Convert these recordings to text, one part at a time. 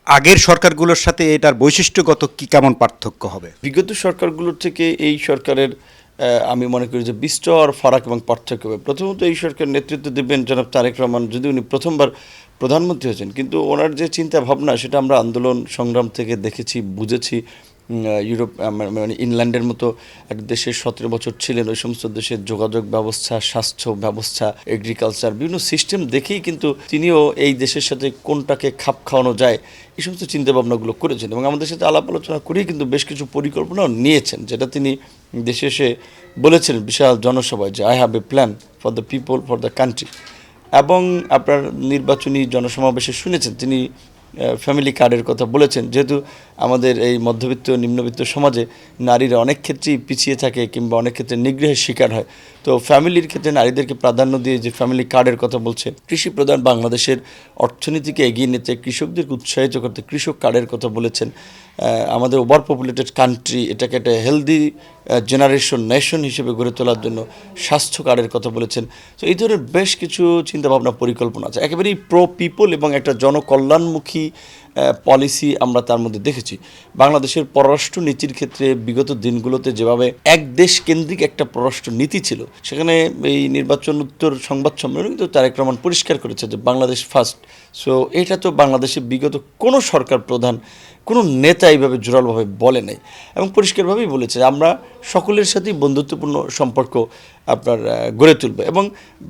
আগের সরকারগুলোর সাথে এটার বৈশিষ্ট্যগত কি কেমন পার্থক্য হবে? বিগত সরকারগুলোর থেকে এই সরকারের আমি মনে করি যে বিস্তর ফারাক এবং পার্থক্য হবে। প্রথমত এই সরকার নেতৃত্ব দেবেন জনাব তারেক রহমান, যদি উনি প্রথমবার প্রধানমন্ত্রী হয়েছেন, কিন্তু ওনার যে চিন্তা ভাবনা সেটা আমরা আন্দোলন সংগ্রাম থেকে দেখেছি, বুঝেছি। ইউরোপ মানে ইংল্যান্ডের মতো এক দেশে 17 বছর ছিলেন, ওই সমস্ত দেশের যোগাযোগ ব্যবস্থা, স্বাস্থ্য ব্যবস্থা, এগ্রিকালচার, বিভিন্ন সিস্টেম দেখেই কিন্তু তিনিও এই দেশের সাথে কোনটাকে খাপ খাওয়ানো যায় এই সমস্ত চিন্তাভাবনাগুলো করেছেন এবং আমাদের সাথে আলাপ আলোচনা করেই কিন্তু বেশ কিছু পরিকল্পনাও নিয়েছেন, যেটা তিনি দেশে এসে বলেছেন বিশাল জনসভায় যে I have a plan for the people, for the country. এবং আপনার নির্বাচনী জনসমাবেশে শুনেছেন তিনি ফ্যামিলি কার্ডের কথা বলেছেন, যেহেতু আমাদের এই মধ্যবিত্ত নিম্নবিত্ত সমাজে নারীরা অনেক ক্ষেত্রেই পিছিয়ে থাকে কিংবা অনেক ক্ষেত্রে নিগ্রহের শিকার হয়। তো ফ্যামিলির ক্ষেত্রে নারীদেরকে প্রাধান্য দিয়ে যে ফ্যামিলি কার্ডের কথা বলছে, কৃষি প্রধান বাংলাদেশের অর্থনীতিকে এগিয়ে নিতে, কৃষকদেরকে উৎসাহিত করতে কৃষক কার্ডের কথা বলেছেন। আমাদের ওভার পপুলেটেড কান্ট্রি, এটাকে একটা হেলদি জেনারেশন নেশন হিসেবে গড়ে তোলার জন্য স্বাস্থ্য কার্ডের কথা বলেছেন। তো এই ধরনের বেশ কিছু চিন্তাভাবনা পরিকল্পনা আছে, একেবারেই প্রো পিপল এবং একটা জনকল্যাণমুখী পলিসি আমরা তার মধ্যে দেখেছি। বাংলাদেশের পররাষ্ট্র নীতির ক্ষেত্রে বিগত দিনগুলোতে যেভাবে এক দেশ কেন্দ্রিক একটা পররাষ্ট্র নীতি ছিল, সেখানে এই নির্বাচন উত্তর সংবাদ সম্মেলনে কিন্তু তারেক রহমান পরিষ্কার করেছে যে বাংলাদেশ ফার্স্ট। সো এটা তো বাংলাদেশে বিগত কোনো সরকার প্রধান, কোনো নেতা এইভাবে জোরালোভাবে বলে নাই এবং পরিষ্কারভাবেই বলেছে আমরা সকলের সাথেই বন্ধুত্বপূর্ণ সম্পর্ক আপনার গড়ে তুলবে। এবং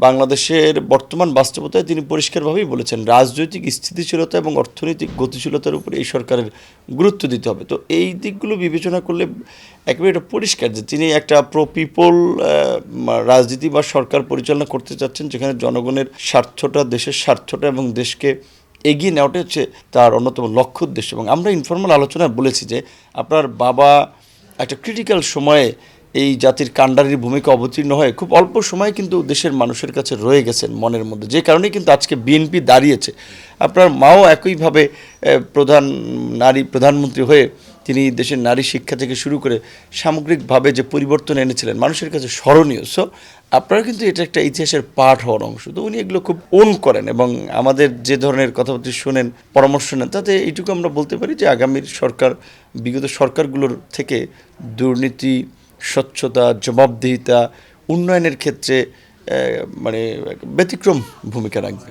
বাংলাদেশের বর্তমান বাস্তবতায় তিনি পরিষ্কারভাবেই বলেছেন রাজনৈতিক স্থিতিশীলতা এবং অর্থনৈতিক গতিশীলতার উপরে এই সরকারের গুরুত্ব দিতে হবে। তো এই দিকগুলো বিবেচনা করলে একেবারে এটা পরিষ্কার যে তিনি একটা প্রো পিপল রাজনীতি বা সরকার পরিচালনা করতে চাচ্ছেন, যেখানে জনগণের স্বার্থটা, দেশের স্বার্থটা এবং দেশকে এগিয়ে নেওয়াটা হচ্ছে তার অন্যতম লক্ষ্য উদ্দেশ্য। এবং আমরা ইনফর্মাল আলোচনায় বলেছি যে আপনার বাবা একটা ক্রিটিক্যাল সময়ে এই জাতির কাণ্ডারির ভূমিকা অবতীর্ণ হয়ে খুব অল্প সময়ে কিন্তু দেশের মানুষের কাছে রয়ে গেছেন মনের মধ্যে, যে কারণেই কিন্তু আজকে বিএনপি দাঁড়িয়েছে। আপনার মাও একইভাবে প্রধানমন্ত্রী হয়ে তিনি দেশের নারী শিক্ষা থেকে শুরু করে সামগ্রিকভাবে যে পরিবর্তন এনেছিলেন মানুষের কাছে স্মরণীয়। সো আপনারা কিন্তু এটা একটা ইতিহাসের পাঠ হওয়ার অংশ। তো উনি এগুলো খুব ওন করেন এবং আমাদের যে ধরনের কথাবার্তা শোনেন, পরামর্শ নেন, তাতে এইটুকু আমরা বলতে পারি যে আগামীর সরকার বিগত সরকারগুলোর থেকে দুর্নীতি, স্বচ্ছতা, জবাবদিহিতা, উন্নয়নের ক্ষেত্রে মানে ব্যতিক্রম ভূমিকা রাখবে।